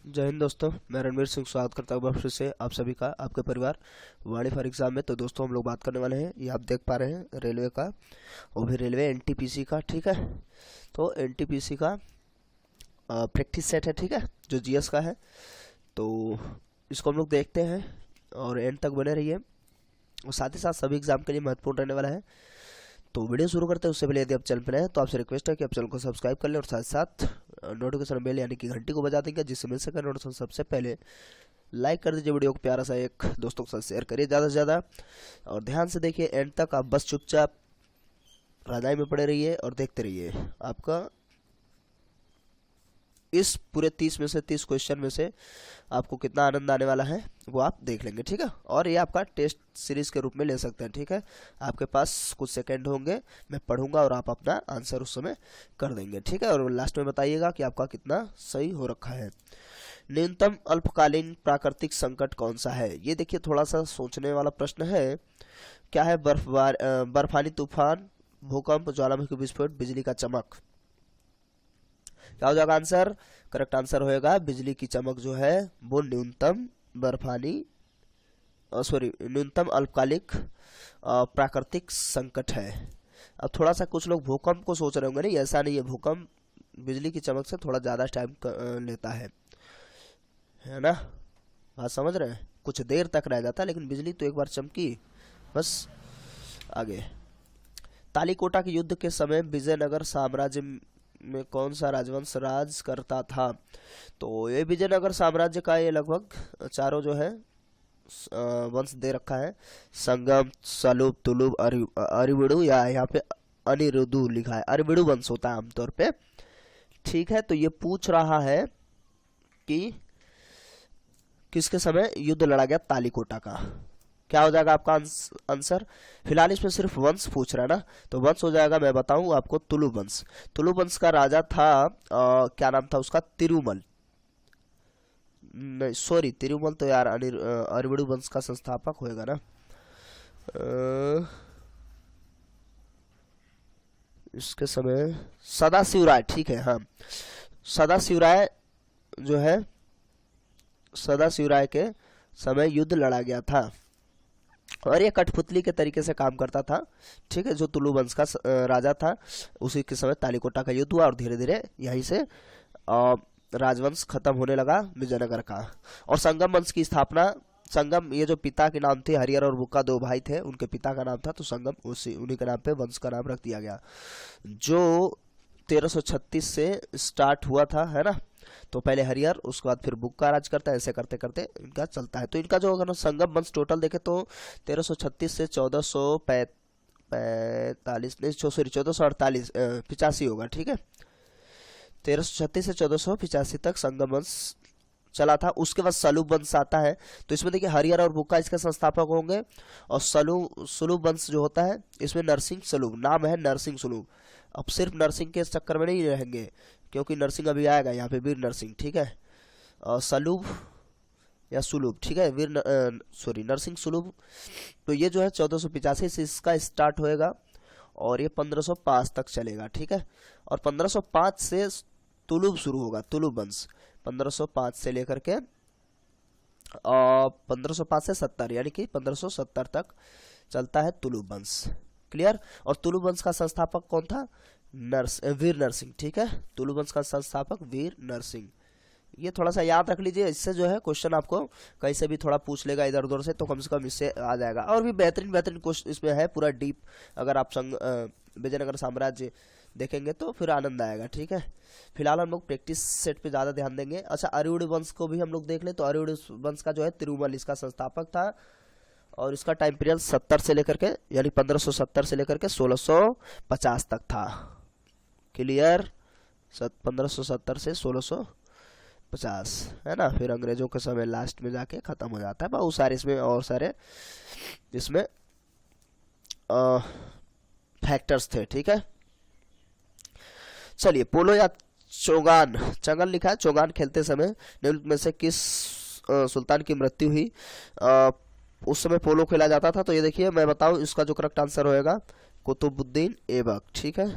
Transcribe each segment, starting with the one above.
जय हिंद दोस्तों, मैं रणवीर सिंह स्वागत करता हूँ फिर से आप सभी का आपके परिवार वाणी फॉर एग्जाम में। तो दोस्तों हम लोग बात करने वाले हैं, ये आप देख पा रहे हैं रेलवे का, वो भी रेलवे एनटीपीसी का। ठीक है, तो एनटीपीसी का प्रैक्टिस सेट है, ठीक है, जो जीएस का है। तो इसको हम लोग देखते हैं और एंड तक बने रहिए, और साथ ही साथ सभी एग्जाम के लिए महत्वपूर्ण रहने वाला है। तो वीडियो शुरू करते हैं उससे पहले यदि आप चैनल पर नए हैं तो आपसे रिक्वेस्ट है कि आप चैनल को सब्सक्राइब कर लें और साथ साथ नोटिफिकेशन बेल यानी कि घंटी को बजा देंगे, जिससे मिल सके नोटिफिकेशन सबसे पहले। लाइक कर दीजिए वीडियो को, प्यारा सा एक दोस्तों के साथ शेयर करिए ज़्यादा से ज़्यादा, और ध्यान से देखिए एंड तक। आप बस चुपचाप रजाई में पड़े रहिए और देखते रहिए। आपका इस पूरे 30 में से 30 क्वेश्चन में से आपको कितना आनंद आने वाला है वो आप देख लेंगे, ठीक है। और ये आपका टेस्ट सीरीज के रूप में ले सकते हैं, ठीक है। आपके पास कुछ सेकंड होंगे, मैं पढ़ूंगा और आप अपना आंसर उस समय कर देंगे, ठीक है। और लास्ट में बताइएगा कि आपका कितना सही हो रखा है। न्यूनतम अल्पकालीन प्राकृतिक संकट कौन सा है? ये देखिए थोड़ा सा सोचने वाला प्रश्न है। क्या है? बर्फानी तूफान, भूकंप, ज्वालामुखी विस्फोट, बिजली का चमक। क्या हो जाएगा आंसर? करेक्ट आंसर होएगा बिजली की चमक जो है वो न्यूनतम न्यूनतम अल्पकालिक प्राकृतिक संकट है। अब थोड़ा सा कुछ लोग भूकंप को सोच रहे होंगे, नहीं ऐसा नहीं है, भूकंप बिजली की चमक से थोड़ा ज़्यादा टाइम लेता है ना। बात समझ रहे हैं? कुछ देर तक रह जाता है, लेकिन बिजली तो एक बार चमकी बस। आगे, तालीकोटा के युद्ध के समय विजयनगर साम्राज्य में कौन सा राजवंश राज करता था? तो ये विजयनगर साम्राज्य का ये लगभग चारों जो है वंश दे रखा है। संगम, सलूब, तुलुब, अरिविडु, या यहाँ पे अनिरुद्धु लिखा है। अरिविडु वंश होता है आमतौर पे, ठीक है। तो ये पूछ रहा है कि किसके समय युद्ध लड़ा गया तालीकोटा का। क्या हो जाएगा आपका आंसर? फिलहाल इसमें सिर्फ वंश पूछ रहा है ना, तो वंश हो जाएगा, मैं बताऊं आपको, तुलु वंश। तुलु वंश का राजा था क्या नाम था उसका? तिरुमल। नहीं सॉरी, तिरुमल तो यार अरिविडु वंश का संस्थापक होएगा ना। इसके समय सदाशिव राय, ठीक है, हाँ। सदाशिव राय जो है, सदाशिव राय के समय युद्ध लड़ा गया था, और ये कठपुतली के तरीके से काम करता था, ठीक है। जो तुलु वंश का राजा था, उसी के समय तालीकोटा का युद्ध हुआ, और धीरे धीरे यहीं से राजवंश खत्म होने लगा विजयनगर का। और संगम वंश की स्थापना, संगम ये जो पिता के नाम थे, हरिहर और बुक्का दो भाई थे, उनके पिता का नाम था, तो संगम उन्हीं के नाम पे वंश का नाम रख दिया गया, जो 1336 से स्टार्ट हुआ था, है ना। तो पहले हरिहर, उसके बाद फिर बुक्का राज करता है, ऐसे करते करते इनका चलता है। तो इनका जो अगर संगम वंश टोटल देखे तो 1336 से 1485 होगा, ठीक है। 1336 से 1485 तक संगम वंश चला था। उसके बाद सलूब वंश आता है, तो इसमें देखिए हरिहर और बुक्का इसके संस्थापक होंगे। और सलूब वंश जो होता है, इसमें नरसिंह सलूब, नाम है नरसिंह सलूब। अब सिर्फ नरसिंह के चक्कर में नहीं रहेंगे, क्योंककि नरसिंह अभी आएगा यहाँ पे, वीर नरसिंह, ठीक है। सलूब या सुलूब, ठीक है, नरसिंह सुलूब। तो ये जो है 1485 से इसका स्टार्ट होएगा, और ये 1505 तक चलेगा, ठीक है। और 1505 से तुलुब शुरू होगा, तुलुब वंश 1505 से लेकर के 1505 से 70, यानी कि 1570 तक चलता है तुलुब वंश। क्लियर? और तुलुब वंश का संस्थापक कौन था? वीर नरसिंह, ठीक है। तुलु वंश का संस्थापक वीर नरसिंह, ये थोड़ा सा याद रख लीजिए। इससे जो है क्वेश्चन आपको कहीं से भी थोड़ा पूछ लेगा इधर उधर से, तो कम से कम इससे आ जाएगा। और भी बेहतरीन बेहतरीन क्वेश्चन इसमें है, पूरा डीप। अगर आप विजयनगर साम्राज्य देखेंगे तो फिर आनंद आएगा, ठीक है। फिलहाल हम लोग प्रैक्टिस सेट पे ज़्यादा ध्यान देंगे। अच्छा, अरिविडु वंश को भी हम लोग देख लें, तो अरिविडु वंश का जो है तिरुमल इसका संस्थापक था, और इसका टाइम पीरियड 70 से लेकर के, यानी 1570 से लेकर के 1650 तक था। क्लियर? 1570 से 1650, है ना। फिर अंग्रेजों के समय लास्ट में जाके खत्म हो जाता है। बहुत सारे इसमें और सारे इसमें फैक्टर्स थे, ठीक है। चलिए, पोलो या चोगान, चंगन लिखा है, चोगान खेलते समय निम्न में से किस सुल्तान की मृत्यु हुई? उस समय पोलो खेला जाता था। तो ये देखिए मैं बताऊं, इसका जो करेक्ट आंसर होएगा कुतुबुद्दीन ऐबक, ठीक है।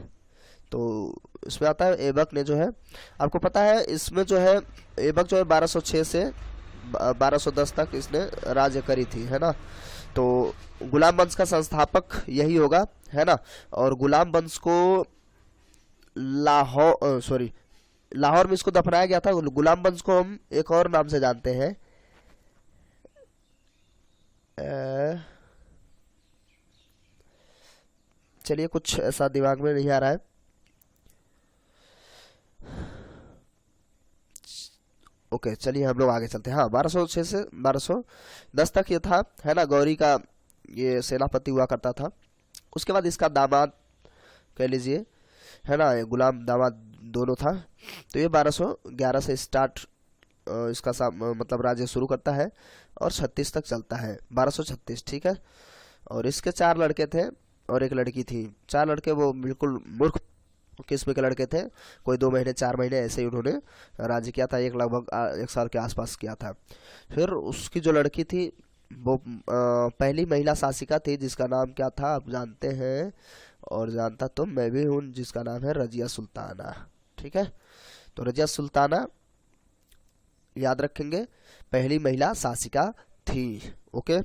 तो इसमें आता है ऐबक ने जो है, आपको पता है इसमें जो है ऐबक जो है 1206 से 1210 तक इसने राज्य करी थी, है ना। तो गुलाम वंश का संस्थापक यही होगा, है ना। और गुलाम वंश को लाहौर में इसको दफनाया गया था। गुलाम वंश को हम एक और नाम से जानते हैं, चलिए कुछ ऐसा दिमाग में नहीं आ रहा है। ओके चलिए हम लोग आगे चलते हैं। हाँ 1206 से 1210 तक ये था, है ना। गौरी का ये सेनापति हुआ करता था। उसके बाद इसका दामाद कह लीजिए, है ना, ये गुलाम दामाद दोनों था। तो ये 1211 से स्टार्ट इसका मतलब राज्य शुरू करता है और 36 तक चलता है, 1236, ठीक है। और इसके 4 लड़के थे और एक लड़की थी। 4 लड़के वो बिल्कुल मूर्ख किस्म के लड़के थे, कोई 2 महीने 4 महीने ऐसे ही उन्होंने राज्य किया था, एक लगभग 1 साल के आसपास किया था। फिर उसकी जो लड़की थी वो पहली महिला शासिका थी, जिसका नाम क्या था आप जानते हैं, और जानता तो मैं भी हूँ, जिसका नाम है रजिया सुल्ताना, ठीक है। तो रजिया सुल्ताना याद रखेंगे, पहली महिला शासिका थी। ओके,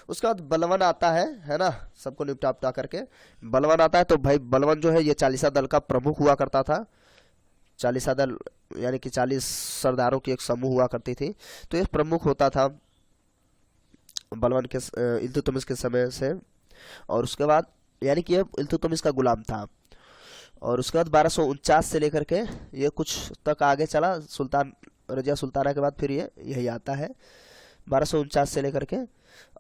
उसके बाद बलवन आता है ना, सबको निपटा उपटा करके बलवन आता है। तो भाई बलवन जो है ये चालीसा दल का प्रमुख हुआ करता था। चालीसा दल यानी कि 40 सरदारों की एक समूह हुआ करती थी, तो ये प्रमुख होता था बलवन के इल्तुतमिश के समय से। और उसके बाद यानी कि ये इल्तुतमिश का गुलाम था। और उसके बाद 1249 से लेकर के ये कुछ तक आगे चला, सुल्तान रजिया सुल्ताना के बाद फिर ये यही आता है 1249 से लेकर के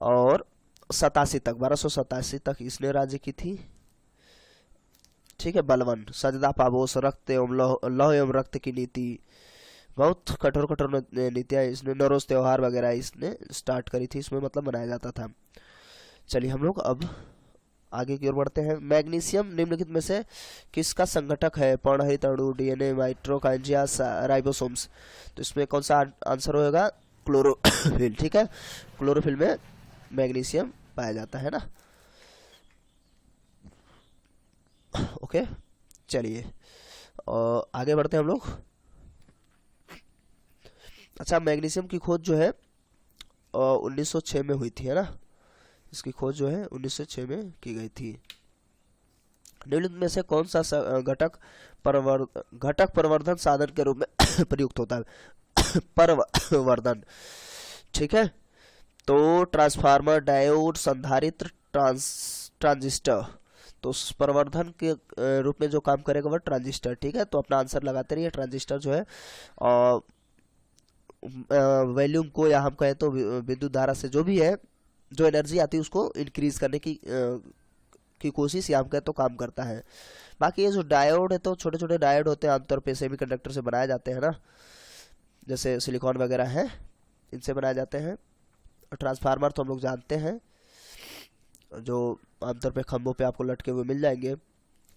और 87 तक, 1287 तक इसने राज्य की थी, ठीक है। बलवन सजदा पाबोस रक्त एवं लौह एवं रक्त की नीति, बहुत कठोर कठोर नीतियाँ इसने, नौरोज त्योहार वगैरह इसने स्टार्ट करी थी, इसमें मतलब मनाया जाता था। चलिए हम लोग अब आगे की ओर बढ़ते हैं। मैग्नीशियम निम्नलिखित में से किसका संगठक है? पर्णहरित अणु, डीएनए, माइटोकॉन्ड्रिया, राइबोसोम्स। तो इसमें कौन सा आंसर होगा? क्लोरोफिल, ठीक है। क्लोरोफिल में मैग्नीशियम पाया जाता है ना। ओके चलिए आगे बढ़ते हैं हम लोग। अच्छा, मैग्नीशियम की खोज जो है 1906 में हुई थी, है ना। इसकी खोज जो है 1906 में की गई थी। निम्नलिखित में से कौन सा घटक प्रवर्धन साधन के रूप में प्रयुक्त होता है? प्रवर्धन, ठीक है। तो ट्रांसफार्मर, डायोड, संधारित्र, ट्रांजिस्टर। तो प्रवर्धन के रूप में जो काम करेगा वह ट्रांजिस्टर, ठीक है। तो अपना आंसर लगाते रहिए। ट्रांजिस्टर जो है वॉल्यूम को, या हम कहें तो विद्युत धारा से जो भी है, जो एनर्जी आती है उसको इंक्रीज करने की कोशिश, या हम कहें तो काम करता है। बाकी ये जो डायोड है, तो छोटे छोटे डायोड होते हैं, आमतौर पे सेमीकंडक्टर से बनाए जाते हैं ना, जैसे सिलिकॉन वगैरह है, इनसे बनाए जाते हैं। ट्रांसफार्मर तो हम लोग जानते हैं, जो आमतौर पे खंभों पे आपको लटके हुए मिल जाएंगे।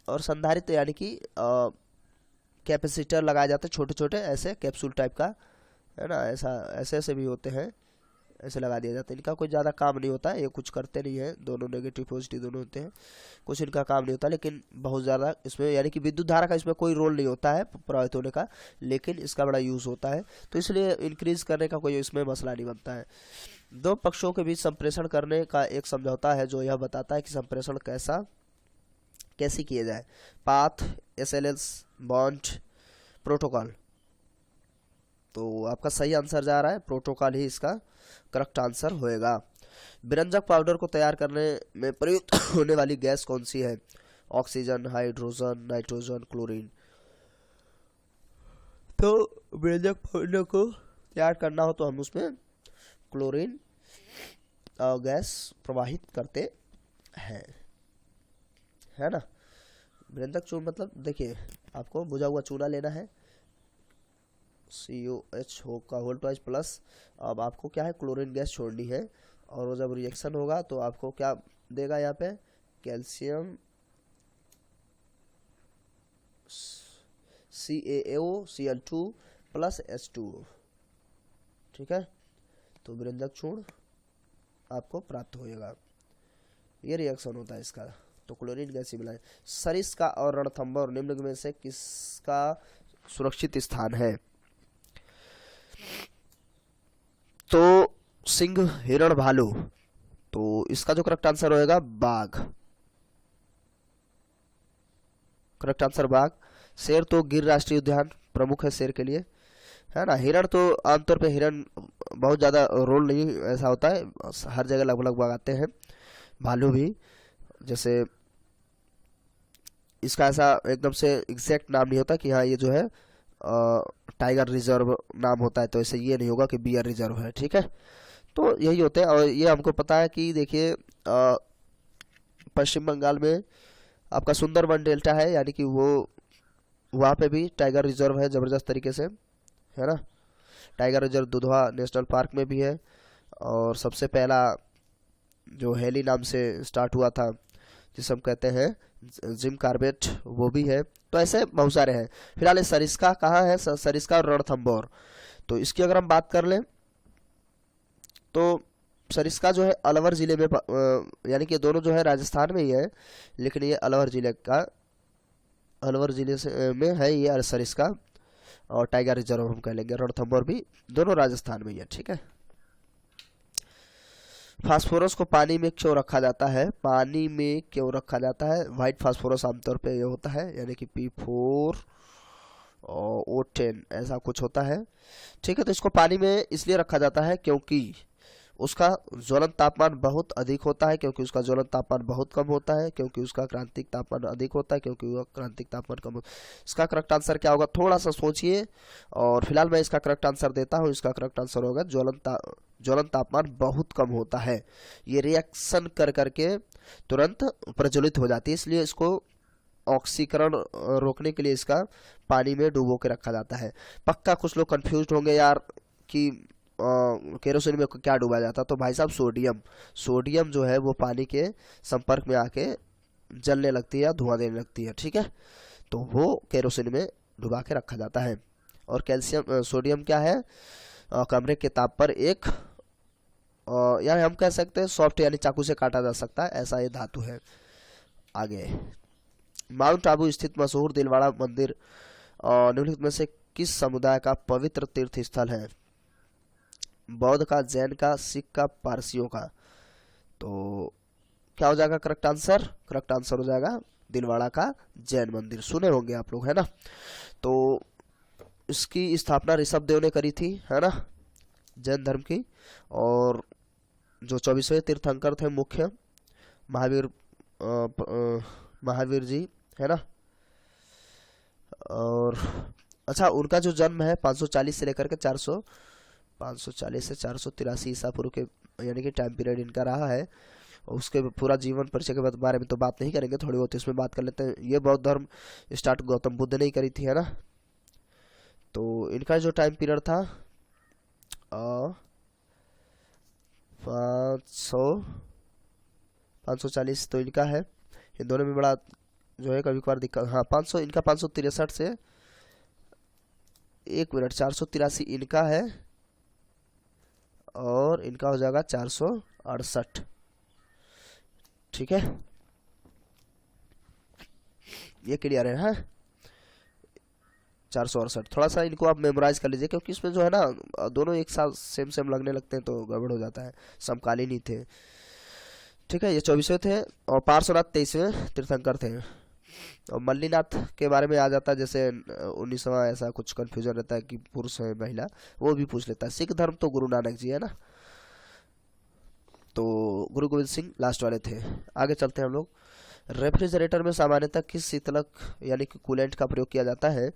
और संधारित्र यानी कि कैपेसिटर लगाए जाते हैं, छोटे छोटे ऐसे कैप्सूल टाइप का, है ना, ऐसे ऐसे भी होते हैं, ऐसे लगा दिया जाता है। इनका कोई ज़्यादा काम नहीं होता है, ये कुछ करते नहीं है, दोनों नेगेटिव पॉजिटिव दोनों होते हैं, कुछ इनका काम नहीं होता, लेकिन बहुत ज़्यादा इसमें यानी कि विद्युत धारा का इसमें कोई रोल नहीं होता है प्रभावित होने का, लेकिन इसका बड़ा यूज़ होता है। तो इसलिए इंक्रीज करने का कोई इसमें मसला नहीं बनता है। दो पक्षों के बीच संप्रेषण करने का एक समझौता है, जो यह बताता है कि संप्रेषण कैसे किया जाए। Path, SLS, bond, protocol. तो आपका सही आंसर जा रहा है प्रोटोकॉल ही इसका करेक्ट आंसर होएगा। विरंजक पाउडर को तैयार करने में प्रयुक्त होने वाली गैस कौन सी है? Oxygen, hydrogen, nitrogen, chlorine. तो विरंजक पाउडर को तैयार करना हो तो हम उसमें क्लोरीन गैस प्रवाहित करते हैं, है ना। विरंजक चूर्ण मतलब देखिए, आपको बुझा हुआ चूना लेना है, COH का होल ट्वाइस प्लस, अब आपको क्या है, क्लोरीन गैस छोड़नी है, और वो जब रिएक्शन होगा तो आपको क्या देगा यहाँ पे? कैल्शियम CaOCl2 प्लस H2O, ठीक है। तो विरंजक चूर्ण आपको प्राप्त होएगा, ये रिएक्शन होता है इसका। तो क्लोरीन गैस ही मिलाएं। सरिस्का और रणथंभौर निम्न में से किसका सुरक्षित स्थान है? तो सिंह, हिरण, भालू। तो इसका जो करेक्ट आंसर होएगा बाघ। करेक्ट आंसर बाघ। शेर तो गिर राष्ट्रीय उद्यान प्रमुख है शेर के लिए, है ना। हिरण तो आमतौर पे हिरण बहुत ज़्यादा रोल नहीं ऐसा होता है, हर जगह लगभग लगभग आते हैं। भालू भी, जैसे इसका ऐसा एकदम से एग्जैक्ट नाम नहीं होता कि हाँ ये जो है टाइगर रिजर्व नाम होता है, तो ऐसे ये नहीं होगा कि बियर रिजर्व है, ठीक है। तो यही होते हैं। और ये हमको पता है कि देखिए पश्चिम बंगाल में आपका सुंदरबन डेल्टा है, यानी कि वो वहाँ पे भी टाइगर रिजर्व है ज़बरदस्त तरीके से, है ना। Tiger reserve Dudhwa national park में भी है, और सबसे पहला जो हेली नाम से स्टार्ट हुआ था जिसे हम कहते हैं जिम कार्बेट, वो भी है। तो ऐसे बहुत सारे हैं। फिलहाल ये सरिस्का कहाँ है? सरिस्का और रणथंभौर। तो इसकी अगर हम बात कर लें तो सरिस्का जो है अलवर ज़िले में यानी कि दोनों जो है राजस्थान में ही है, लेकिन ये अलवर ज़िले से में है ये सरिस्का, और टाइगर रिजर्व हम कह लेंगे। रणथंभौर भी दोनों राजस्थान में ही है, ठीक है। फास्फोरस को पानी में क्यों रखा जाता है? पानी में क्यों रखा जाता है? व्हाइट फास्फोरस आमतौर पे ये होता है, यानी कि P4 और O10 ऐसा कुछ होता है, ठीक है। तो इसको पानी में इसलिए रखा जाता है क्योंकि उसका ज्वलन तापमान बहुत अधिक होता है, क्योंकि उसका ज्वलन तापमान बहुत कम होता है, क्योंकि उसका क्रांतिक तापमान अधिक होता है, क्योंकि वह क्रांतिक तापमान कम होता है। इसका करेक्ट आंसर क्या होगा? थोड़ा सा सोचिए, और फिलहाल मैं इसका करेक्ट आंसर देता हूँ। इसका करेक्ट आंसर होगा ज्वलन तापमान बहुत कम होता है। ये रिएक्शन कर करके तुरंत प्रज्वलित हो जाती है, इसलिए इसको ऑक्सीकरण रोकने के लिए इसका पानी में डुबो के रखा जाता है। पक्का कुछ लोग कंफ्यूज होंगे यार कि केरोसिन में क्या डूबा जाता, तो भाई साहब सोडियम जो है वो पानी के संपर्क में आके जलने लगती है या धुआं देने लगती है, ठीक है। तो वो केरोसिन में डुबा के रखा जाता है। और कैल्शियम सोडियम क्या है? कमरे के ताप पर एक यानी हम कह सकते हैं सॉफ्ट, यानी चाकू से काटा जा सकता है, ऐसा ये धातु है। आगे, माउंट आबू स्थित मशहूर दिलवाड़ा मंदिर निम्नलिखित में से किस समुदाय का पवित्र तीर्थ स्थल है? बौद्ध का, जैन का, सिख का, पारसियों का। तो क्या हो जाएगा करेक्ट आंसर? करेक्ट आंसर हो जाएगा दिलवाड़ा का जैन मंदिर। सुने होंगे आप लोग, है ना। तो इसकी स्थापना ऋषभदेव ने करी थी, है ना, जैन धर्म की। और जो 24वें तीर्थंकर थे मुख्य महावीर जी, है ना। और अच्छा, उनका जो जन्म है 540 से लेकर के 540 से 483 ईसा पूर्व के, यानी कि टाइम पीरियड इनका रहा है। उसके पूरा जीवन परिचय के बारे में तो बात नहीं करेंगे, थोड़ी बहुत इसमें बात कर लेते हैं। ये बौद्ध धर्म स्टार्ट गौतम बुद्ध ने ही करी थी, है ना। तो इनका जो टाइम पीरियड था 540 तो इनका है। इन दोनों में बड़ा जो है कभी कभार दिक्कत, हाँ 500 इनका, 563 से 1 मिनट 483 इनका है, और इनका हो जाएगा 468, ठीक है। ये क्लियर है, 468। थोड़ा सा इनको आप मेमोराइज कर लीजिए, क्योंकि इसमें जो है ना दोनों एक साथ सेम लगने लगते हैं तो गड़बड़ हो जाता है, समकालीन ही थे, ठीक है। ये 24वें थे, और पार्श्वनाथ 23वें तीर्थंकर थे। और मल्लीनाथ के बारे में आ जाता है, जैसे 19वां, ऐसा कुछ कंफ्यूजन रहता है कि पुरुष है महिला, वो भी पूछ लेता है। सिख धर्म तो गुरु नानक जी, है ना। तो गुरु गोविंद सिंह लास्ट वाले थे। आगे चलते हैं हम लोग। रेफ्रिजरेटर में सामान्यतः किस शीतलक यानी कि कूलेंट का प्रयोग किया जाता है?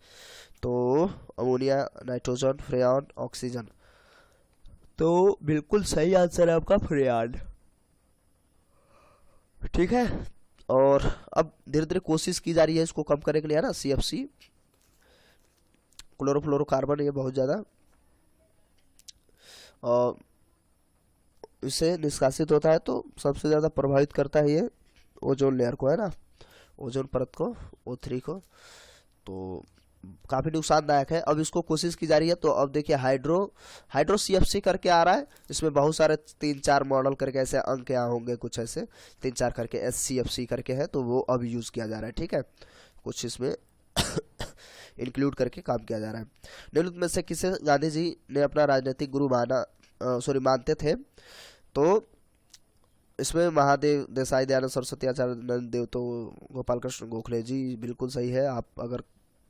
तो अमोनिया, नाइट्रोजन, फ्रेयॉन, ऑक्सीजन। तो बिल्कुल सही आंसर है आपका फ्रेयॉन, ठीक है। और अब धीरे धीरे कोशिश की जा रही है इसको कम करने के लिए, है ना। CFC, क्लोरोफ्लोरोकार्बन, ये बहुत ज़्यादा इससे निष्कासित होता है, तो सबसे ज़्यादा प्रभावित करता है ये ओजोन लेयर को, है ना, ओजोन परत को, O3 को। तो काफ़ी नुकसानदायक है। अब इसको कोशिश की जा रही है। तो अब देखिए हाइड्रो CFC करके आ रहा है, इसमें बहुत सारे 3-4 मॉडल करके ऐसे अंक यहाँ होंगे, कुछ ऐसे 3-4 करके SCFC करके है, तो वो अब यूज़ किया जा रहा है। ठीक है, कुछ इसमें इंक्लूड करके काम किया जा रहा है। निम्नलिखित में से किसे गांधी जी ने अपना राजनीतिक गुरु मानते थे? तो इसमें महादेव देसाई, दयानंद सरस्वती, आचार्य नंददेव, तो गोपाल कृष्ण गोखले जी बिल्कुल सही है। आप अगर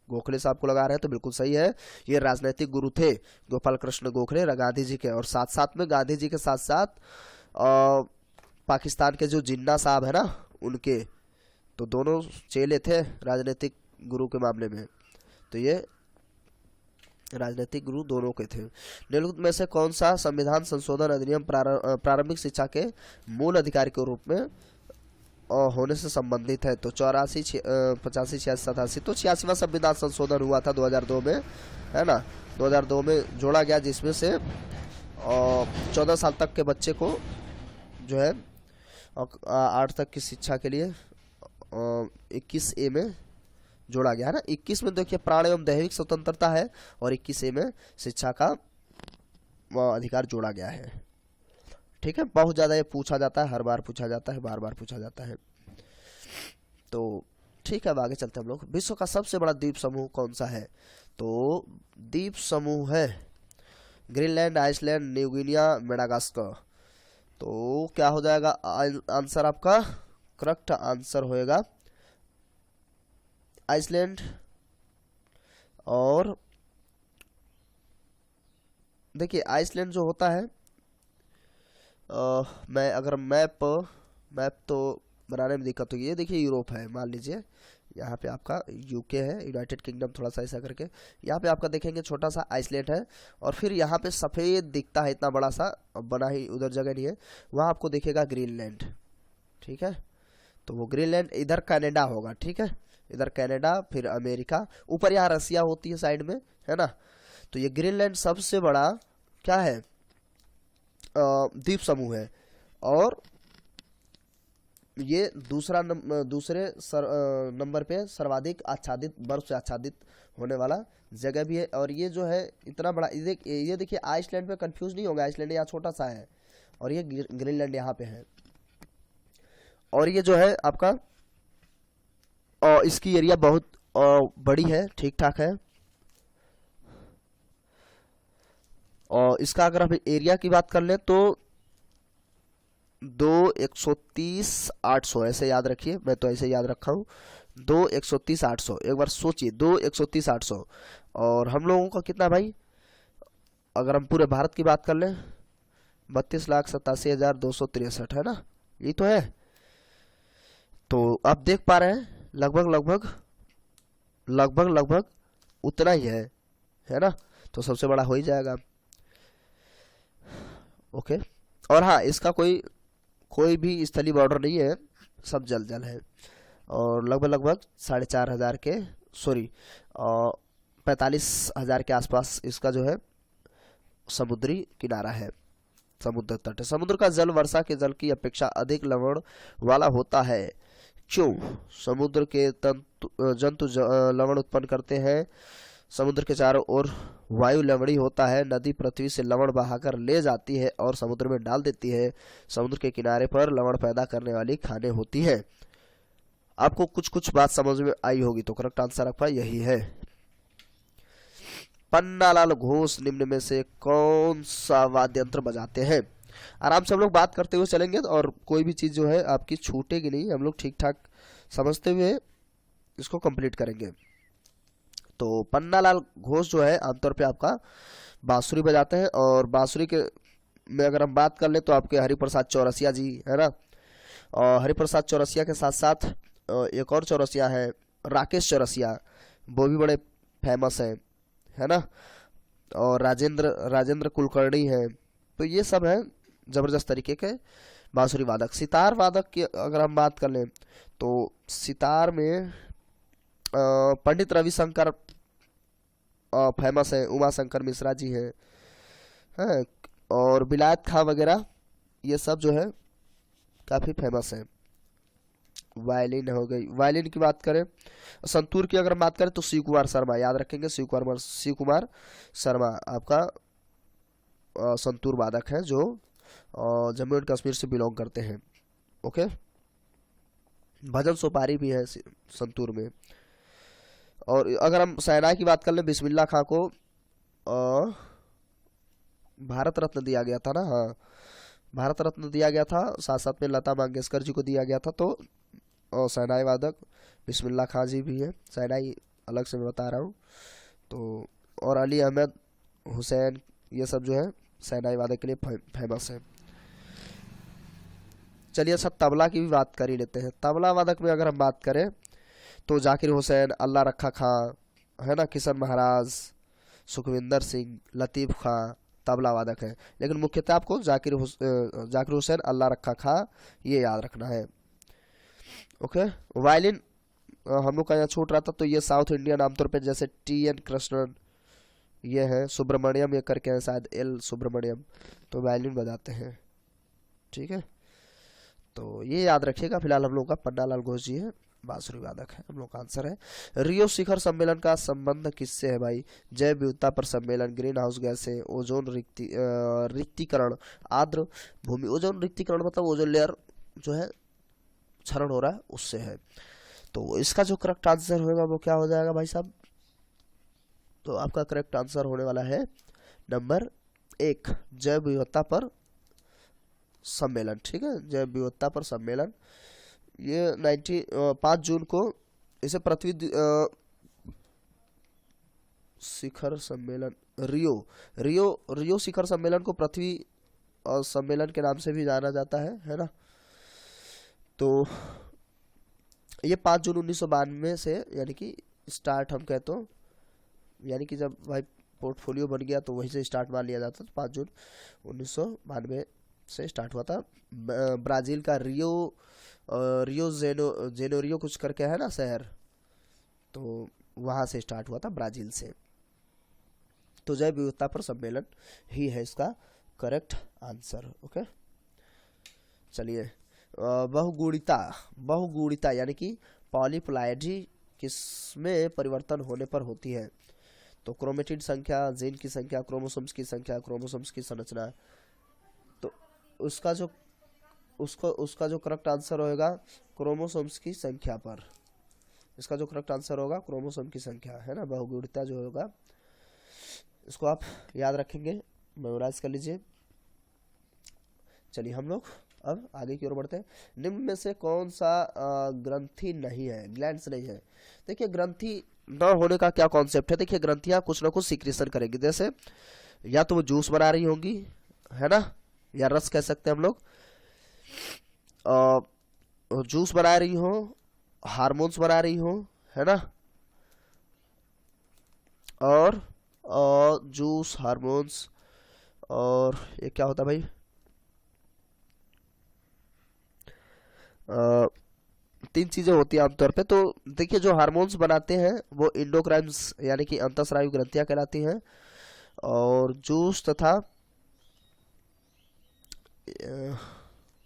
गोखले साहब को लगा रहे हैं तो बिल्कुल सही है। ये राजनीतिक गुरु थे गोपाल कृष्ण गोखले गांधी जी के, और साथ साथ में गांधी जी के साथ साथ पाकिस्तान के जो जिन्ना साहब है ना, उनके तो दोनों चेले थे राजनीतिक गुरु के मामले में। तो ये राजनीतिक गुरु दोनों के थे। निम्नलिखित में से कौन सा संविधान संशोधन अधिनियम प्रारंभिक शिक्षा के मूल अधिकारी के रूप में होने से संबंधित है? तो 84, 85, 86, 87, तो 86वां संविधान संशोधन हुआ था 2002 में, है ना। 2002 में जोड़ा गया, जिसमें से 14 साल तक के बच्चे को जो है 8 तक की शिक्षा के लिए 21A में जोड़ा गया है ना। 21 में देखिए प्राण एवं दैहिक स्वतंत्रता है, और 21A में शिक्षा का अधिकार जोड़ा गया है। ठीक है, बहुत ज़्यादा ये पूछा जाता है, हर बार पूछा जाता है, बार बार पूछा जाता है। तो ठीक है, अब आगे चलते हैं हम लोग। विश्व का सबसे बड़ा द्वीप समूह कौन सा है? तो द्वीप समूह है Greenland, Iceland, New Guinea, Madagascar. तो क्या हो जाएगा आंसर आपका? करेक्ट आंसर होएगा आइसलैंड। और देखिए आइसलैंड जो होता है, मैं अगर मैप तो बनाने में दिक्कत होगी। ये देखिए यूरोप है, मान लीजिए यहाँ पे आपका यूके है, यूनाइटेड किंगडम, थोड़ा सा ऐसा करके यहाँ पे आपका देखेंगे छोटा सा आइसलैंड है, और फिर यहाँ पे सफ़ेद दिखता है इतना बड़ा सा, बना ही उधर जगह नहीं है, वहाँ आपको दिखेगा ग्रीनलैंड। ठीक है, तो वो ग्रीनलैंड इधर कनाडा होगा। ठीक है, इधर कनाडा, फिर अमेरिका, ऊपर यहाँ रसिया होती है साइड में, है ना। तो ये ग्रीनलैंड सबसे बड़ा क्या है? द्वीप समूह है। और ये दूसरे नंबर पे सर्वाधिक आच्छादित, बर्फ से आच्छादित होने वाला जगह भी है। और ये जो है इतना बड़ा, ये देखिए आइसलैंड पे कंफ्यूज नहीं होगा, आइसलैंड यहाँ छोटा सा है और ये ग्रीनलैंड यहाँ पे है। और ये जो है आपका इसकी एरिया बहुत बड़ी है, ठीक ठाक है। और इसका अगर हम एरिया की बात कर ले तो 2,130,800 ऐसे याद रखिए, मैं तो ऐसे याद रखा हूँ 2,130,800। एक बार सोचिए 2,130,800। और हम लोगों का कितना भाई, अगर हम पूरे भारत की बात कर लें 32,87,263 है ना, ये तो है। तो आप देख पा रहे हैं लगभग उतना ही है ना। तो सबसे बड़ा हो ही जाएगा। ओके, और हाँ, इसका कोई भी स्थलीय बॉर्डर नहीं है, सब जल है। और लगभग 4,500 के 45,000 के आसपास इसका जो है समुद्री किनारा है, समुद्र तट है। समुद्र का जल वर्षा के जल की अपेक्षा अधिक लवण वाला होता है। क्यों? समुद्र के जंतु लवण उत्पन्न करते हैं। समुद्र के चारों ओर वायु लवणी होता है। नदी पृथ्वी से लवण बहाकर ले जाती है और समुद्र में डाल देती है। समुद्र के किनारे पर लवण पैदा करने वाली खानें होती हैं। आपको कुछ बात समझ में आई होगी, तो करेक्ट आंसर आपका यही है। पन्नालाल घोष निम्न में से कौन सा वाद्य यंत्र बजाते हैं? आराम से हम लोग बात करते हुए चलेंगे और कोई भी चीज़ जो है आपकी छूटेगी नहीं, हम लोग ठीक ठाक समझते हुए इसको कंप्लीट करेंगे। तो पन्नालाल घोष जो है आमतौर पे आपका बांसुरी बजाते हैं। और बांसुरी के में अगर हम बात कर ले तो आपके हरिप्रसाद चौरसिया जी है ना। और हरिप्रसाद चौरसिया के साथ साथ एक और चौरसिया है, राकेश चौरसिया, वो भी बड़े फेमस है ना। और राजेंद्र कुलकर्णी है। तो ये सब है ज़बरदस्त तरीके के बांसुरी वादक। सितार वादक की अगर हम बात कर लें तो सितार में पंडित रविशंकर फेमस है, उमा शंकर मिश्रा जी हैं, और बिलायत खां वगैरह, ये सब जो है काफ़ी फेमस है वायलिन हो गई। वायलिन की बात करें, संतूर की अगर बात करें तो शिव कुमार शर्मा, याद रखेंगे शिव कुमार शर्मा आपका संतूर वादक है जो जम्मू एंड कश्मीर से बिलोंग करते हैं। ओके, भजन सोपारी भी है संतूर में। और अगर हम शहनाई की बात कर लें, बिस्मिल्लाह खां को भारत रत्न दिया गया था ना, हाँ भारत रत्न दिया गया था, साथ साथ में लता मंगेशकर जी को दिया गया था। तो शहनाई वादक बिस्मिल्लाह खां जी भी है, शहनाई अलग से मैं बता रहा हूँ। तो और अली अहमद हुसैन, ये सब जो है शहनाई वादक के लिए फेमस है। चलिए अच्छा तबला की भी बात कर ही लेते हैं। तबला वादक में अगर हम बात करें तो जाकिर हुसैन, अल्लाह रखा खां है ना, किशन महाराज, सुखविंदर सिंह, लतीफ़ खां तबला वादक है। लेकिन मुख्यतः आपको जाकिर हुसैन, अल्लाह रखा खां ये याद रखना है। ओके, वायलिन हम लोग का यहाँ छूट रहा था, तो ये साउथ इंडियन आमतौर पे जैसे TN कृष्णन, ये है सुब्रमण्यम, ये करके हैं शायद L सुब्रमण्यम, तो वायलिन बजाते हैं। ठीक है, तो ये याद रखिएगा। फिलहाल हम लोग का पन्नालाल घोष जी है, बांसुरी वादक है। हम लोग का आंसर है रियो शिखर सम्मेलन का संबंध किससे है भाई? जैव विविधता पर सम्मेलन, ग्रीन हाउस गैस से, ओजोन रिक्तीकरण, आर्द्र भूमि। ओजोन रिक्तीकरण मतलब ओजोन लेयर जो है क्षरण हो रहा है उससे है। तो इसका जो करेक्ट आंसर होगा वो क्या हो जाएगा भाई साहब? तो आपका करेक्ट आंसर होने वाला है नंबर 1, जैव विविधता पर सम्मेलन। ठीक है, जैव विविधता पर सम्मेलन, ये 5 जून को इसे पृथ्वी शिखर सम्मेलन, रियो शिखर सम्मेलन को पृथ्वी सम्मेलन के नाम से भी जाना जाता है ना। तो ये 5 जून 1992 से यानी कि स्टार्ट हम कहते हो, यानी कि जब भाई पोर्टफोलियो बन गया तो वहीं से स्टार्ट मान लिया जाता। तो 5 जून 1992 से स्टार्ट हुआ था। ब्राज़ील का रियो जेनेरियो कुछ करके है ना शहर, तो वहाँ से स्टार्ट हुआ था, ब्राज़ील से। तो जैव विविधता पर सम्मेलन ही है इसका करेक्ट आंसर। ओके, चलिए बहुगुणिता यानी कि पॉलीप्लाइडी किसमें परिवर्तन होने पर होती है? तो क्रोमेटिड संख्या, जीन की संख्या, क्रोमोसोम्स की संख्या, क्रोमोसोम्स की संरचना। तो उसका जो करेक्ट आंसर होगा क्रोमोसोम्स की संख्या पर, इसका जो करेक्ट आंसर होगा क्रोमोसोम की संख्या है ना। बहुगुणिता जो होगा इसको आप याद रखेंगे, मेमोराइज कर लीजिए। चलिए हम लोग अब आगे की ओर बढ़ते हैं। निम्न में से कौन सा ग्रंथि नहीं है, ग्लैंड्स नहीं है? देखिए ग्रंथि न होने का क्या कॉन्सेप्ट है। देखिए ग्रंथियां कुछ ना कुछ सीक्रेशन करेंगी, जैसे या तो वो जूस बना रही होंगी है ना, या रस कह सकते हैं हम लोग, जूस बना रही हो, हार्मोन्स बना रही हो है ना, और जूस, हार्मोन्स, और ये क्या होता है भाई, 3 चीजें होती हैं आमतौर पे। तो देखिए जो हार्मोन्स बनाते हैं वो इंडोक्राइन्स यानी कि अंतःस्रावी ग्रंथियां कहलाती हैं, और जूस तथा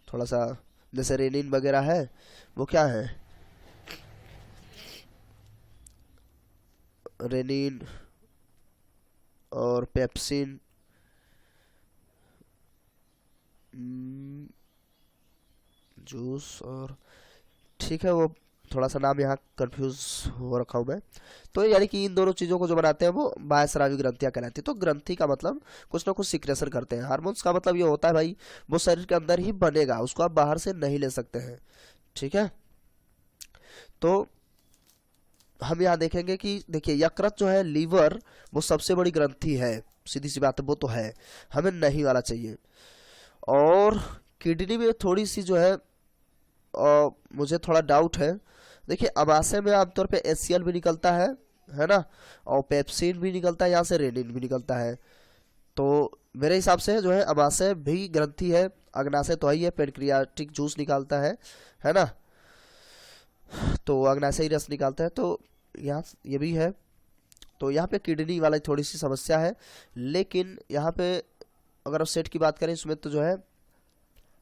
थोड़ा सा जैसे रेनिन वगैरह है वो क्या है, रेनिन और पेप्सिन, जूस, और ठीक है वो थोड़ा सा नाम यहाँ कंफ्यूज हो रखा हूँ मैं। तो यानी कि इन दोनों चीज़ों को जो बनाते हैं वो बाह्यस्रावी ग्रंथियाँ कहलाती है। तो ग्रंथि का मतलब कुछ ना कुछ सिक्रेशन करते हैं। हार्मोन्स का मतलब ये होता है भाई वो शरीर के अंदर ही बनेगा, उसको आप बाहर से नहीं ले सकते हैं। ठीक है, तो हम यहाँ देखेंगे कि देखिए यकृत जो है, लीवर, वो सबसे बड़ी ग्रंथि है, सीधी सी बात है, वो तो है, हमें नहीं वाला चाहिए। और किडनी में थोड़ी सी जो है मुझे थोड़ा डाउट है। देखिए अमाशय में आमतौर पे HCl भी निकलता है ना, और पेप्सिन भी निकलता है, यहाँ से रेनिन भी निकलता है। तो मेरे हिसाब से जो है अमाशय भी ग्रंथि है, अग्नाशय तो ही है, पेनक्रियाटिक जूस निकालता है ना, तो अग्नाशयी रस निकालता है, तो यहाँ ये भी है। तो यहाँ पे किडनी वाला थोड़ी सी समस्या है, लेकिन यहाँ पे अगर सेट की बात करें इसमें तो जो है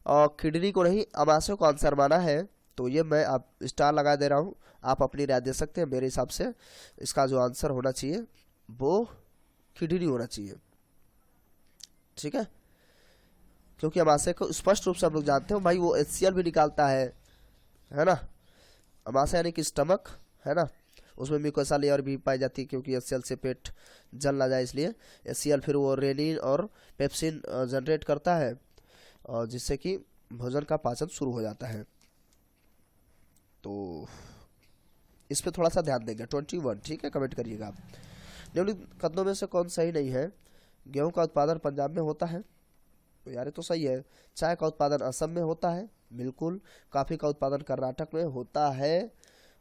किडनी को नहीं अमाशय को आंसर माना है, तो ये मैं आप स्टार लगा दे रहा हूँ, आप अपनी राय दे सकते हैं। मेरे हिसाब से इसका जो आंसर होना चाहिए वो किडनी होना चाहिए, ठीक है, क्योंकि अमाशय को स्पष्ट रूप से हम लोग जानते हैं भाई, वो HCl भी निकालता है ना। अमाशय यानी कि स्टमक, है ना, उसमें म्यूकोसा लेयर भी पाई जाती है, क्योंकि HCl से पेट जल ना जाए इसलिए। HCl फिर वो रेनिन और पेप्सिन जनरेट करता है, और जिससे कि भोजन का पाचन शुरू हो जाता है। तो इस पे थोड़ा सा ध्यान देंगे। 21, ठीक है, कमेंट करिएगा आप। निम्नलिखित कथनों में से कौन सही नहीं है? गेहूं का उत्पादन पंजाब में होता है, तो यार ये तो सही है। चाय का उत्पादन असम में होता है, बिल्कुल। कॉफी का उत्पादन कर्नाटक में होता है,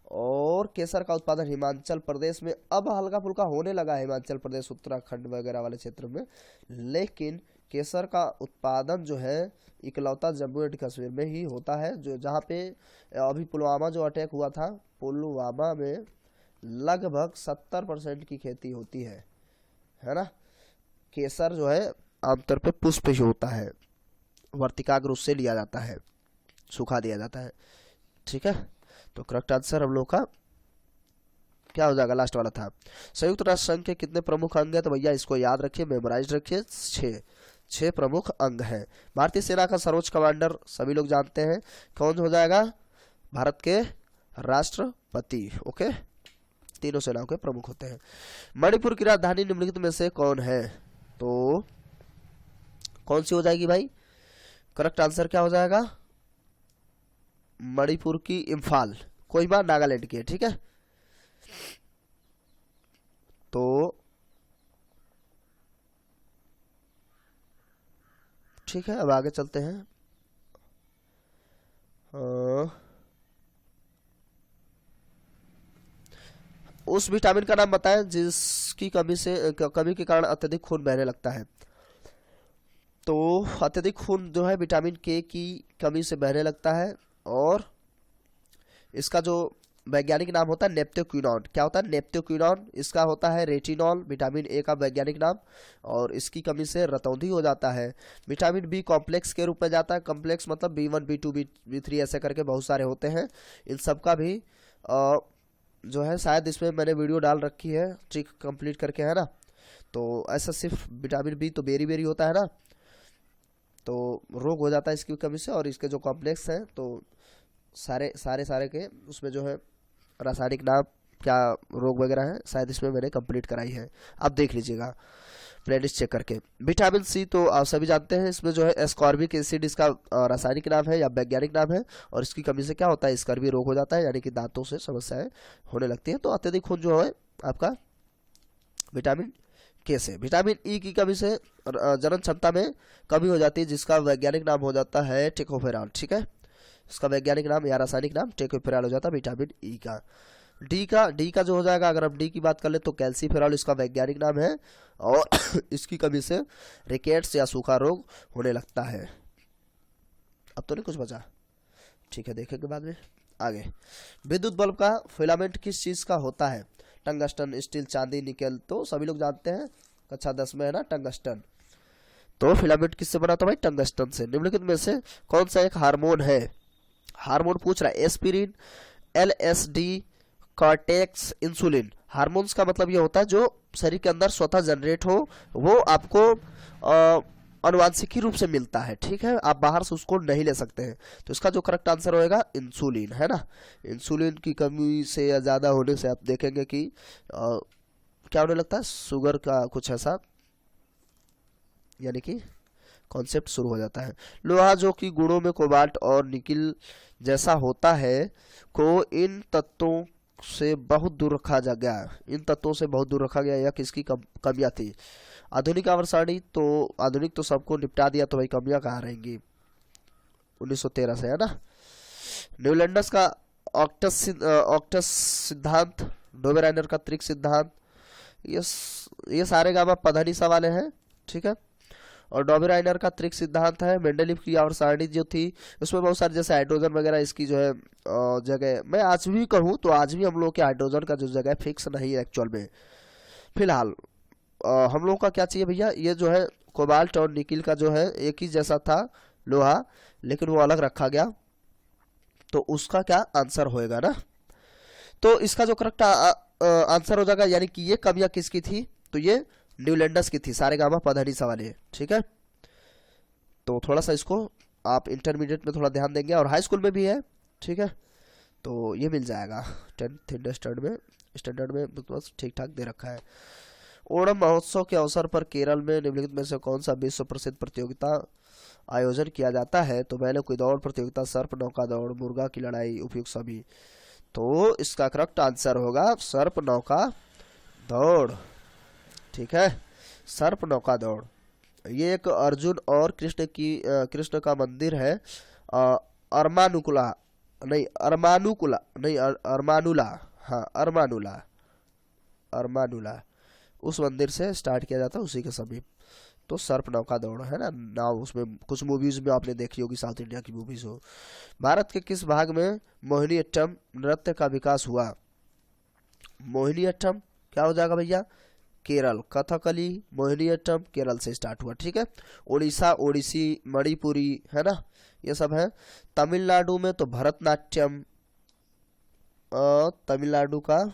और केसर का उत्पादन हिमाचल प्रदेश में अब हल्का फुल्का होने लगा है, हिमाचल प्रदेश उत्तराखंड वगैरह वाले क्षेत्र में। लेकिन केसर का उत्पादन जो है इकलौता जम्मू एंड कश्मीर में ही होता है, जो जहाँ पे अभी पुलवामा जो अटैक हुआ था, पुलवामा में लगभग 70% की खेती होती है ना। केसर जो है आमतौर पे पुष्प ही होता है, वर्तिकाग्र उससे लिया जाता है, सुखा दिया जाता है, ठीक है। तो करेक्ट आंसर हम लोग का क्या हो जाएगा? लास्ट वाला था। संयुक्त राष्ट्र संघ के कितने प्रमुख अंग है? तो भैया इसको याद रखिए, मेमोराइज रखिए, 6 प्रमुख अंग हैं। भारतीय सेना का सर्वोच्च कमांडर सभी लोग जानते हैं, कौन हो जाएगा? भारत के राष्ट्रपति। ओके, तीनों सेनाओं के प्रमुख होते हैं। मणिपुर की राजधानी निम्नलिखित में से कौन है? तो कौन सी हो जाएगी भाई? करेक्ट आंसर क्या हो जाएगा? मणिपुर की इम्फाल, कोहिमा नागालैंड की है, ठीक है। तो ठीक है, अब आगे चलते हैं। उस विटामिन का नाम बताएं जिसकी कमी के कारण अत्यधिक खून बहने लगता है। तो अत्यधिक खून जो है विटामिन के की कमी से बहने लगता है, और इसका जो वैज्ञानिक नाम होता है नेप्टोक्विनॉन। क्या होता है? नेप्टोक्विनॉन। इसका होता है रेटिनॉल, विटामिन ए का वैज्ञानिक नाम, और इसकी कमी से रतौंधी हो जाता है। विटामिन बी कॉम्प्लेक्स के रूप में जाता है, कॉम्प्लेक्स मतलब B1 B2 B3 ऐसे करके बहुत सारे होते हैं। इन सब का भी जो है शायद इसमें मैंने वीडियो डाल रखी है ट्रिक कंप्लीट करके, है ना। तो ऐसा सिर्फ विटामिन बी तो बेरी बेरी होता है ना, तो रोग हो जाता है इसकी कमी से। और इसके जो कॉम्प्लेक्स हैं तो सारे के उसमें जो है रासायनिक नाम क्या रोग वगैरह है, शायद इसमें मैंने कंप्लीट कराई है, आप देख लीजिएगा प्लेलिस्ट चेक करके। विटामिन सी तो आप सभी जानते हैं, इसमें जो है एस्कॉर्बिक एसिड इसका रासायनिक नाम है या वैज्ञानिक नाम है, और इसकी कमी से क्या होता है? स्कर्वी रोग हो जाता है, यानी कि दांतों से समस्याएं होने लगती हैं। तो अत्यधिक खून जो है आपका विटामिन के से। विटामिन ई की कमी से जनन क्षमता में कमी हो जाती है, जिसका वैज्ञानिक नाम हो जाता है टेकोफेरॉल, ठीक है। इसका वैज्ञानिक नाम या रासायनिक नाम टेकोफेरॉल हो जाता है विटामिन ई का। डी का जो हो जाएगा, अगर हम डी की बात कर ले तो कैल्सीफेरॉल इसका वैज्ञानिक नाम है, और इसकी कमी से रिकेट्स या सूखा रोग होने लगता है। अब तो नहीं कुछ बचा, ठीक है, देखेंगे बाद में आगे। विद्युत बल्ब का फिलामेंट किस चीज का होता है? टंगस्टन, स्टील, चांदी, निकेल, तो सभी लोग जानते हैं, कक्षा 10 में है ना, टंगस्टन। तो फिलामेंट किससे बना था भाई? टंगस्टन से। निम्नलिखित में से कौन सा एक हार्मोन है? हार्मोन पूछ रहा है, aspirin, LSD, cortex, insulin. Hormones का मतलब ये होता है जो शरीर के अंदर स्वतः जनरेट हो, वो आपको अनुवांशिकी रूप से मिलता है, ठीक है, आप बाहर से उसको नहीं ले सकते हैं। तो इसका जो करेक्ट आंसर होएगा इंसुलिन, है ना। इंसुलिन की कमी से या ज़्यादा होने से आप देखेंगे कि क्या होने लगता है? शुगर का कुछ ऐसा यानी कि कॉन्सेप्ट शुरू हो जाता है। लोहा जो कि गुणों में कोबाल्ट और निकिल जैसा होता है, को इन तत्वों से बहुत दूर रखा जा गया। इन तत्वों से बहुत दूर रखा गया, या किसकी कमियां थी? आधुनिक आवर्साणी, तो आधुनिक तो सबको निपटा दिया, तो भाई कमियां कहाँ रहेंगी? 1913 से, है ना। न्यूलैंडस का ऑक्टस सिद्धांत, डोबेराइनर का त्रिक सिद्धांत, ये सारे गामा पधनी सवाल हैं, ठीक है। और डॉबेराइनर का त्रिक सिद्धांत है। मेंडलीव की आवर्साणी जो थी उसमें बहुत सारे जैसे हाइड्रोजन वगैरह इसकी जो है जगह, मैं आज भी कहूँ तो आज भी हम लोग के हाइड्रोजन का जो जगह फिक्स नहीं है एक्चुअल में। फिलहाल हम लोग का क्या चाहिए भैया? ये जो है कोबाल्ट और निकिल का जो है एक ही जैसा था लोहा, लेकिन वो अलग रखा गया, तो उसका क्या आंसर होएगा ना। तो इसका जो करेक्ट आंसर हो जाएगा, यानी कि ये कवियां किसकी थी, तो ये न्यूलैंडस की थी, सारेगामा पधानीसा वाले। ठीक है, तो थोड़ा सा इसको आप इंटरमीडिएट में थोड़ा ध्यान देंगे और हाई स्कूल में भी है। ठीक है, तो ये मिल जाएगा 10th स्टैंडर्ड में बस ठीक ठाक दे रखा है। ओणम महोत्सव के अवसर पर केरल में निम्नलिखित में से कौन सा विश्व प्रसिद्ध प्रतियोगिता आयोजन किया जाता है, तो पहले कोई दौड़ प्रतियोगिता, सर्प नौका दौड़, मुर्गा की लड़ाई, उपयुक्त सभी। तो इसका करेक्ट आंसर होगा सर्प नौका दौड़। ठीक है, सर्प नौका दौड़। ये एक अर्जुन और कृष्ण का मंदिर है, अरमानुकुला नहीं अरमानुकुला नहीं अरमानुला, हाँ अरमानुला उस मंदिर से स्टार्ट किया जाता है, उसी के समीप। तो सर्प नौका दौड़ है ना नाव, उसमें कुछ मूवीज में आपने देखी होगी, साउथ इंडिया की मूवीज हो। भारत के किस भाग में मोहिनीअट्टम नृत्य का विकास हुआ। मोहिनीअट्टम क्या हो जाएगा भैया, केरल। कथकली मोहिनीअट्टम केरल से स्टार्ट हुआ। ठीक है, उड़ीसा ओडिसी मणिपुरी है ना, ये सब है। तमिलनाडु में तो भरतनाट्यम, तमिलनाडु का,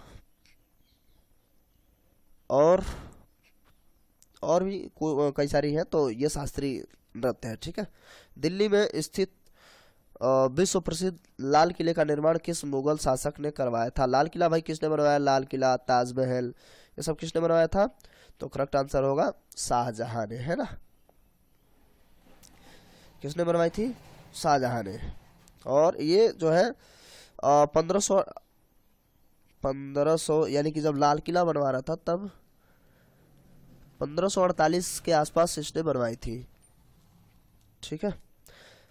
और भी कई सारी हैं, तो ये शास्त्रीय नृत्य है। ठीक है, दिल्ली में स्थित विश्व प्रसिद्ध लाल किले का निर्माण किस मुगल शासक ने करवाया था। लाल किला भाई किसने बनवाया, लाल किला, ताजमहल, ये सब किसने बनवाया था, तो करेक्ट आंसर होगा शाहजहां ने, है ना। किसने बनवाई थी, शाहजहां ने। और ये जो है 1500 यानी कि जब लाल किला बनवा रहा था तब 1548 के आसपास इसने बनवाई थी। ठीक है,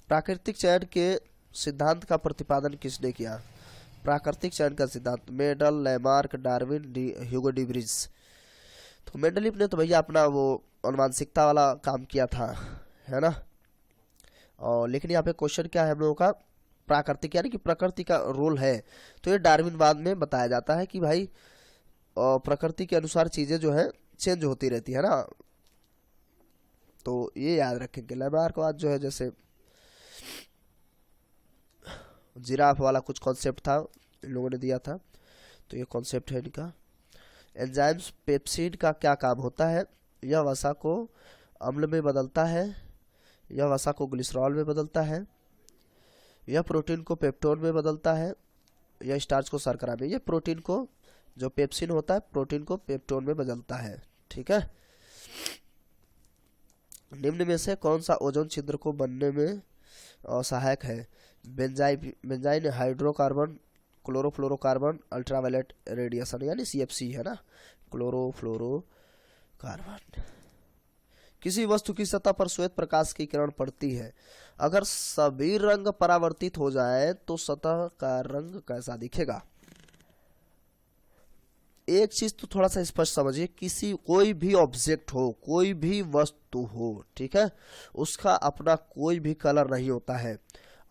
प्राकृतिक चयन के सिद्धांत का प्रतिपादन किसने किया। प्राकृतिक चयन का सिद्धांत Mendel, Lamarck, Darwin, Hugo de Vries. तो मेंडलीफ ने तो भैया अपना वो अनुवांशिकता वाला काम किया था, है ना। और लेकिन यहाँ पे क्वेश्चन क्या है हम लोगों का, प्राकृतिक यानी कि प्रकृति का रोल है, तो ये डार्विनवाद में बताया जाता है कि भाई प्रकृति के अनुसार चीजें जो है चेंज होती रहती है ना। तो ये याद रखेंगे। लैमार्कवाद जो है जैसे जिराफ वाला कुछ कॉन्सेप्ट था, इन लोगों ने दिया था, तो ये कॉन्सेप्ट है इनका। एंजाइम्स पेप्सिड का क्या काम होता है, यह वसा को अम्ल में बदलता है, यह वसा को ग्लिसरॉल में बदलता है, यह प्रोटीन को पेप्टोन में बदलता है, यह स्टार्च को शर्करा में। यह प्रोटीन को, जो पेप्सिन होता है, प्रोटीन को पेप्टोन में बदलता है। ठीक है, निम्न में से कौन सा ओजोन छिद्र को बनने में सहायक है। Benzene, hydrocarbon, chlorofluorocarbon, ultraviolet radiation यानी CFC है ना, क्लोरोफ्लोरोकार्बन। किसी वस्तु की सतह पर श्वेत प्रकाश की किरण पड़ती है, अगर सभी रंग परावर्तित हो जाए तो सतह का रंग कैसा दिखेगा। एक चीज तो थोड़ा सा स्पष्ट समझिए, कोई भी ऑब्जेक्ट हो, कोई भी वस्तु हो, ठीक है, उसका अपना कोई भी कलर नहीं होता है।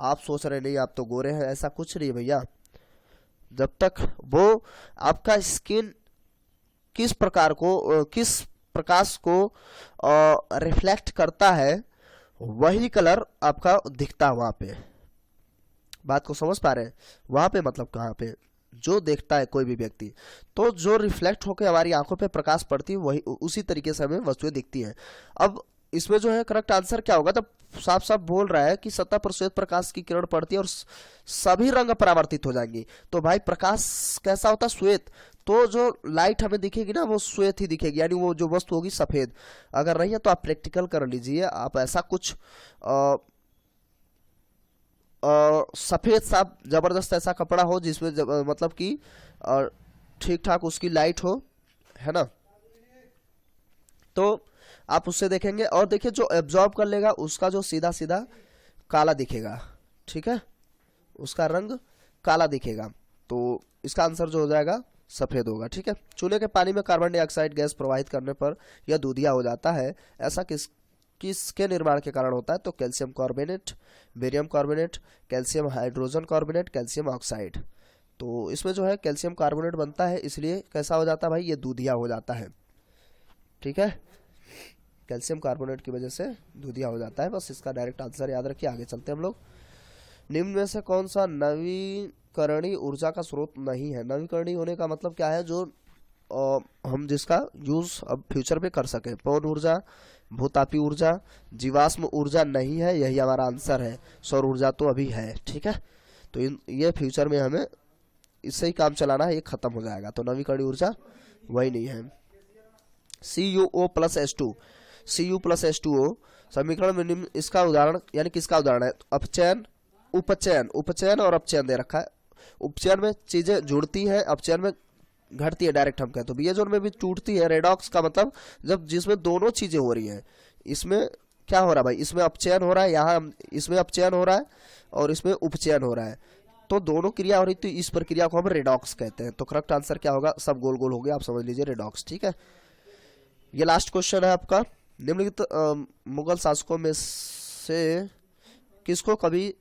आप सोच रहे नहीं आप तो गोरे हैं, ऐसा कुछ नहीं है भैया। जब तक वो आपका स्किन किस प्रकाश को रिफ्लेक्ट करता है, वही कलर आपका दिखता है वहां पे। बात को समझ पा रहे हैं, वहां पे मतलब कहाँ पे, जो देखता है कोई भी व्यक्ति, तो जो रिफ्लेक्ट होकर हमारी आंखों पे प्रकाश पड़ती है वही उसी तरीके से हमें वस्तुएं दिखती हैं। अब इसमें जो है करेक्ट आंसर क्या होगा, तो साफ साफ बोल रहा है कि सतह पर श्वेत प्रकाश की किरण पड़ती है और सभी रंग परावर्तित हो जाएंगी। तो भाई प्रकाश कैसा होता है, श्वेत, तो जो लाइट हमें दिखेगी ना वो श्वेत ही दिखेगी, यानी वो जो वस्तु होगी सफेद। अगर नहीं है तो आप प्रैक्टिकल कर लीजिए, आप ऐसा कुछ सफेद सा जबरदस्त ऐसा कपड़ा हो जिसमें मतलब कि ठीक ठाक उसकी लाइट हो, है ना, तो आप उससे देखेंगे और देखिए जो एब्जॉर्ब कर लेगा उसका जो सीधा सीधा काला दिखेगा। ठीक है, उसका रंग काला दिखेगा, तो इसका आंसर जो हो जाएगा सफेद होगा। ठीक है, चूल्हे के पानी में कार्बन डाइऑक्साइड गैस प्रवाहित करने पर यह दूधिया हो जाता है, ऐसा किसके निर्माण के कारण होता है, तो calcium carbonate, barium carbonate, calcium hydrogen carbonate, calcium oxide. तो इसमें जो है कैल्शियम कार्बोनेट बनता है, इसलिए कैसा हो जाता है भाई, ये दूधिया हो जाता है। ठीक है, कैल्शियम कार्बोनेट की वजह से दूधिया हो जाता है। बस इसका डायरेक्ट आंसर याद रखिए, आगे चलते हैं हम लोग। निम्न में से कौन सा नवीकरणीय ऊर्जा का स्रोत नहीं है? नवीकरणीय होने का मतलब क्या है? जो हम जिसका यूज अब फ्यूचर में कर सके। पवन ऊर्जा, भूतापी ऊर्जा, जीवाश्म ऊर्जा नहीं है, यही हमारा आंसर है। सौर ऊर्जा तो अभी है, ठीक है। तो ये फ्यूचर में हमें इससे ही काम चलाना है, ये खत्म हो जाएगा। तो नवीकरणीय ऊर्जा वही नहीं है। CuO plus H2, Cu plus H2O समीकरण में निम्न इसका उदाहरण यानी किसका उदाहरण है? अपचयन, उपचयन, उपचयन और अपचयन दे रखा है। उपचयन में चीजें जुड़ती हैं, अपचयन में घटती है, डायरेक्ट हम कहते हैं। तो ये जोन में भी टूटती है। रेडॉक्स का मतलब जब जिसमें दोनों चीजें हो रही हैं। इसमें क्या हो रहा है भाई? इसमें अपचयन हो रहा है, यहाँ इसमें अपचयन हो रहा है और इसमें उपचयन हो रहा है। तो दोनों क्रिया हो रही, तो इस प्रक्रिया को हम रेडॉक्स कहते हैं। तो करेक्ट आंसर क्या होगा? सब गोल गोल हो गया, आप समझ लीजिए, रेडॉक्स, ठीक है। ये लास्ट क्वेश्चन है आपका। निम्नलिखित मुगल शासकों में से किसको कभी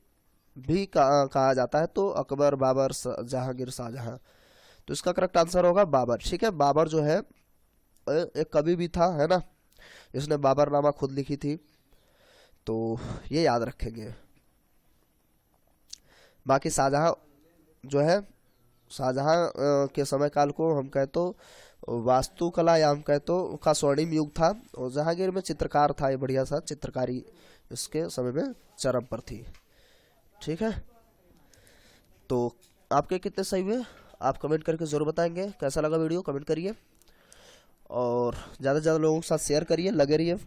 भी कहा जाता है? तो अकबर, बाबर, जहांगीर, शाहजहां। तो इसका करेक्ट आंसर होगा बाबर, ठीक है। बाबर जो है एक कवि भी था, है ना, इसने बाबरनामा खुद लिखी थी। तो ये याद रखेंगे। बाकी शाहजहां जो है, शाहजहां के समय काल को हम कहे तो वास्तुकला या हम कहे तो का स्वर्णिम युग था। और जहांगीर में चित्रकार था, ये बढ़िया सा चित्रकारी इसके समय में चरम पर थी, ठीक है। तो आपके कितने सही हुए आप कमेंट करके ज़रूर बताएंगे। कैसा लगा वीडियो कमेंट करिए और ज़्यादा से ज़्यादा लोगों के साथ शेयर करिए, लगे रहिए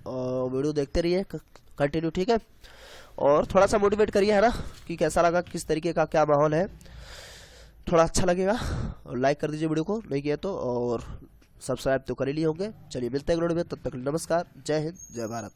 और वीडियो देखते रहिए कंटिन्यू, ठीक है। और थोड़ा सा मोटिवेट करिए, है ना, कि कैसा लगा, किस तरीके का क्या माहौल है। थोड़ा अच्छा लगेगा और लाइक कर दीजिए वीडियो को, नहीं किया तो, और सब्सक्राइब तो कर ही लिए होंगे। चलिए मिलते हैं अगले वीडियो में, तब तक नमस्कार, जय हिंद, जय भारत।